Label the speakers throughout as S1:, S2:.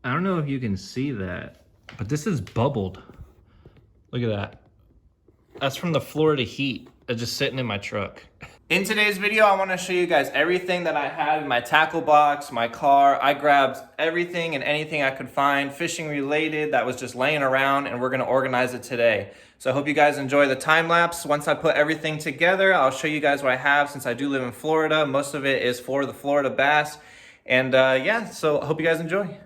S1: I don't know if you can see that, but this is bubbled. Look at that. That's from the Florida heat that's just sitting in my truck. In today's video, I want to show you guys everything that I had in my tackle box, my car. I grabbed everything and anything I could find fishing related that was just laying around, and we're going to organize it today. So I hope you guys enjoy the time lapse. Once I put everything together, I'll show you guys what I have since I do live in Florida. Most of it is for the Florida bass. And yeah, so I hope you guys enjoy.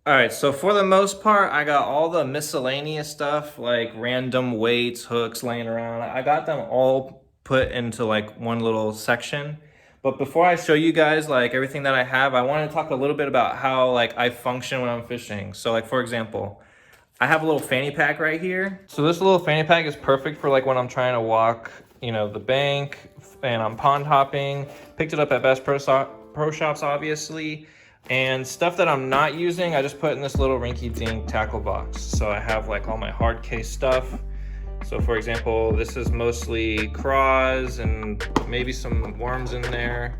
S1: All right, so for the most part, I got all the miscellaneous stuff, like random weights, hooks laying around. I got them all put into like one little section. But before I show you guys like everything that I have, I want to talk a little bit about how like I function when I'm fishing. So like, for example, I have a little fanny pack right here. So this little fanny pack is perfect for like when I'm trying to walk, the bank and I'm pond hopping. Picked it up at Bass Pro Shops, obviously. And stuff that I'm not using, I just put in this little rinky-dink tackle box. So I have like all my hard case stuff. So for example, this is mostly craws and maybe some worms in there.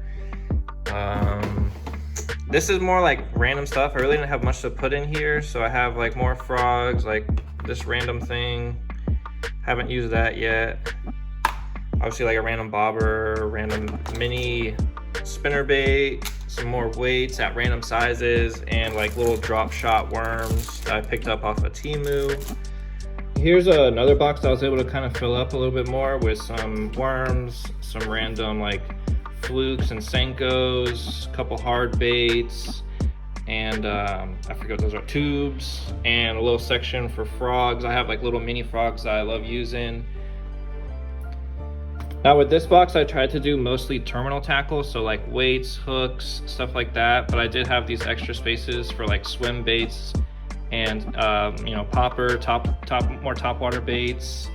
S1: This is more like random stuff. I really didn't have much to put in here. So I have like more frogs, like this random thing. Haven't used that yet. Obviously like a random bobber, random mini spinner bait, some more weights at random sizes, and like little drop shot worms that I picked up off of Temu. Here's another box that I was able to kind of fill up a little bit more with some worms, some random like flukes and Senkos, a couple hard baits, and I forget what those are, tubes, and a little section for frogs. I have like little mini frogs that I love using. Now with this box, I tried to do mostly terminal tackle, so like weights, hooks, stuff like that, but I did have these extra spaces for like swim baits and popper, more topwater baits.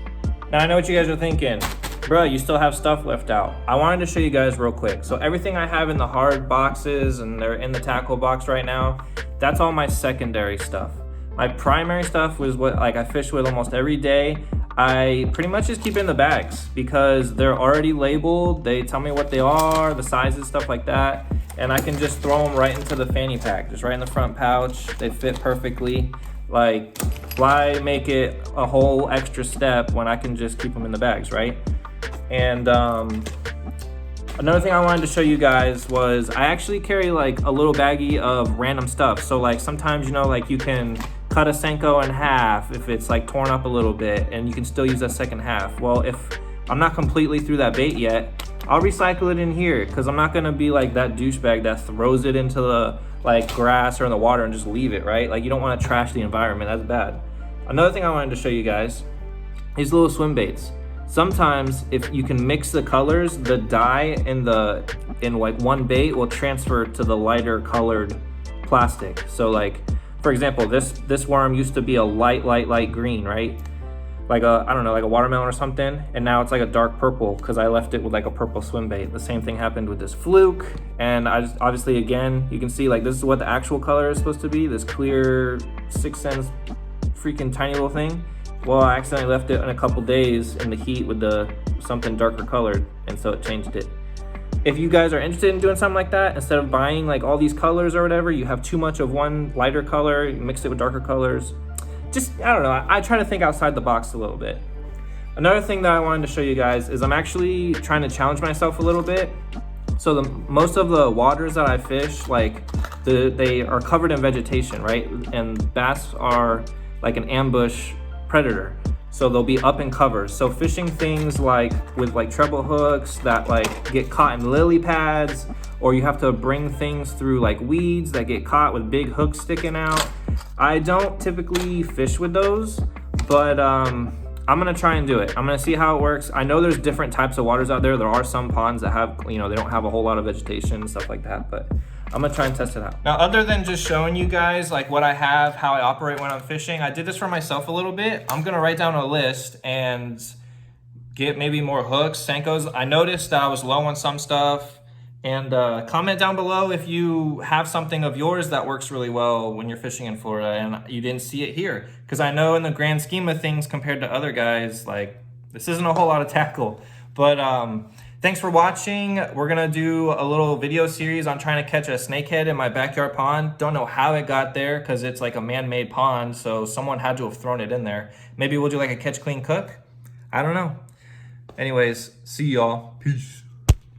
S1: Now I know what you guys are thinking, bruh, you still have stuff left out. I wanted to show you guys real quick. So everything I have in the hard boxes and they're in the tackle box right now, that's all my secondary stuff. My primary stuff was what like I fish with almost every day. I pretty much just keep in the bags because they're already labeled. They tell me what they are, the sizes, stuff like that. And I can just throw them right into the fanny pack, just right in the front pouch. They fit perfectly. Like, why make it a whole extra step when I can just keep them in the bags, right? And another thing I wanted to show you guys was I actually carry like a little baggie of random stuff. So like sometimes, like you can cut a Senko in half if it's like torn up a little bit and you can still use that second half. Well, if I'm not completely through that bait yet, I'll recycle it in here because I'm not gonna be like that douchebag that throws it into the like grass or in the water and just leave it, right? Like you don't wanna trash the environment, that's bad. Another thing I wanted to show you guys, these little swim baits. Sometimes if you can mix the colors, the dye in like one bait will transfer to the lighter colored plastic. So like, for example, this worm used to be a light green, right? Like I don't know, like a watermelon or something. And now it's like a dark purple because I left it with like a purple swim bait. The same thing happened with this fluke. And I just, obviously again, you can see like this is what the actual color is supposed to be. This clear 6 cents freaking tiny little thing. Well, I accidentally left it in a couple days in the heat with something darker colored. And so it changed it. If you guys are interested in doing something like that, instead of buying like all these colors or whatever, you have too much of one lighter color, you mix it with darker colors. Just, I don't know, I try to think outside the box a little bit. Another thing that I wanted to show you guys is I'm actually trying to challenge myself a little bit. So most of the waters that I fish, like they are covered in vegetation, right? And bass are like an ambush predator. So they'll be up in covers. So fishing things like with like treble hooks that like get caught in lily pads or you have to bring things through like weeds that get caught with big hooks sticking out. I don't typically fish with those, but I'm gonna try and do it. I'm gonna see how it works. I know there's different types of waters out there. There are some ponds that have, you know, they don't have a whole lot of vegetation and stuff like that, but I'm gonna try and test it out. Now, other than just showing you guys like what I have, how I operate when I'm fishing, I did this for myself a little bit. I'm gonna write down a list and get maybe more hooks, Senkos. I noticed that I was low on some stuff. And comment down below if you have something of yours that works really well when you're fishing in Florida and you didn't see it here. Because I know in the grand scheme of things compared to other guys, like this isn't a whole lot of tackle. But thanks for watching. We're gonna do a little video series on trying to catch a snakehead in my backyard pond. Don't know how it got there because it's like a man-made pond, so someone had to have thrown it in there. Maybe we'll do like a catch, clean, cook. I don't know. Anyways, see y'all. Peace.